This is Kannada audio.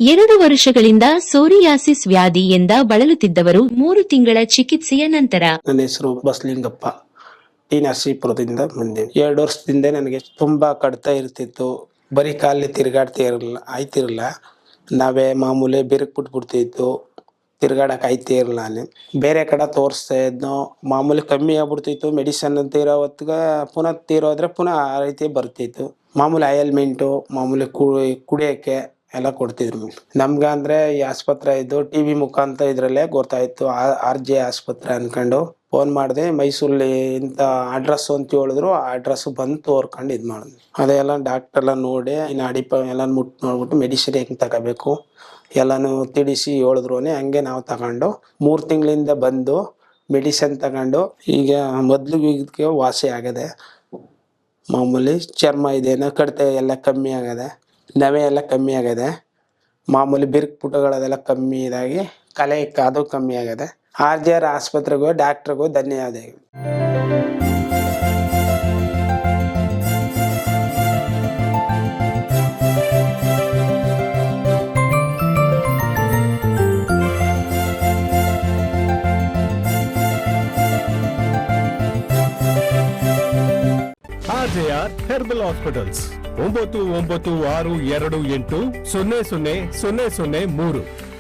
2 ವರ್ಷಗಳಿಂದ ಸೋರಿಯಾಸಿಸ್ ವ್ಯಾಧಿಯಿಂದ ಬಳಲುತ್ತಿದ್ದವರು 3 ತಿಂಗಳ ಚಿಕಿತ್ಸೆಯ ನಂತರ ನನ್ನ ಹೆಸರು ಬಸಲಿಂಗಪ್ಪ, ಟಿ ನರಸೀಪುರದಿಂದ ಬಂದೀನಿ. 2 ವರ್ಷದಿಂದ ನನಗೆ ತುಂಬಾ ಕಡ್ತಾ ಇರ್ತಿತ್ತು. ಬರೀ ಕಾಲಲ್ಲಿ ಆಯ್ತಿರಲಿಲ್ಲ. ನಾವೇ ಮಾಮೂಲಿ ಬಿರುಕ್ಬಿಟ್ಬಿಡ್ತಿತ್ತು. ತಿರ್ಗಾಡಕ್ ಆಯ್ತಿರಲಿಲ್ಲ. ನಾನು ಬೇರೆ ಕಡೆ ತೋರಿಸ್ತಾ ಇದ್ನೋ, ಮಾಮೂಲಿ ಕಮ್ಮಿ ಆಗ್ಬಿಡ್ತಿತ್ತು. ಮೆಡಿಸನ್ ಅಂತ ಇರೋ ಹೊತ್ತಿಗೆ ಪುನಃ ತೀರೋದ್ರೆ ಪುನಃ ಆ ರೀತಿ ಬರ್ತಿತ್ತು. ಮಾಮೂಲಿ ಆಯಲ್ಮೆಂಟು, ಮಾಮೂಲಿ ಕುಡಿಯೋಕ್ಕೆ ಎಲ್ಲ ಕೊಡ್ತಿದ್ರು. ನಮ್ಗ ಅಂದ್ರೆ ಈ ಆಸ್ಪತ್ರೆ ಇದು ಟಿವಿ ಮುಖಾಂತರ ಇದ್ರಲ್ಲೇ ಗೊತ್ತಾಯ್ತು. RJ ಆಸ್ಪತ್ರೆ ಅನ್ಕೊಂಡು ಫೋನ್ ಮಾಡಿದೆ. ಮೈಸೂರಲ್ಲಿ ಇಂಥ ಅಡ್ರೆಸ್ ಅಂತ ಹೇಳಿದ್ರು. ಆ ಅಡ್ರೆಸ್ ಬಂದು ತೋರ್ಕೊಂಡು ಇದ್ ಮಾಡಿದ್ವಿ. ಅದೆಲ್ಲ ಡಾಕ್ಟರ್ ಎಲ್ಲ ನೋಡಿ ಎಲ್ಲ ನೋಡ್ಬಿಟ್ಟು ಮೆಡಿಸಿನ್ ಹೆಂಗ್ ತಗೋಬೇಕು ಎಲ್ಲಾನು ತಿಳಿಸಿ ಹೇಳಿದ್ರು. ಹಂಗೆ ನಾವು ತಗೊಂಡು 3 ತಿಂಗಳಿಂದ ಬಂದು ಮೆಡಿಸಿನ್ ತಗೊಂಡು ಈಗ ಮೊದ್ಲಿಗೆ ವಾಸಿ ಆಗದೆ. ಮಾಮೂಲಿ ಚರ್ಮ ಇದೇನೋ ಕಡಿತ ಎಲ್ಲ ಕಮ್ಮಿ ಆಗದೆ, ನವೆ ಎಲ್ಲ ಕಮ್ಮಿ ಆಗದೆ, ಮಾಮೂಲಿ ಬಿರುಕುಪುಟಗಳದೆಲ್ಲ ಕಮ್ಮಿ ಇದಾಗಿ ಕಲೆ ಅದು ಕಮ್ಮಿ ಆಗದೆ. RJ ಆಸ್ಪತ್ರೆಗೂ ಡಾಕ್ಟ್ರಿಗೂ ಧನ್ಯವಾದಗಳು. RJR herbal hospitals 9962280003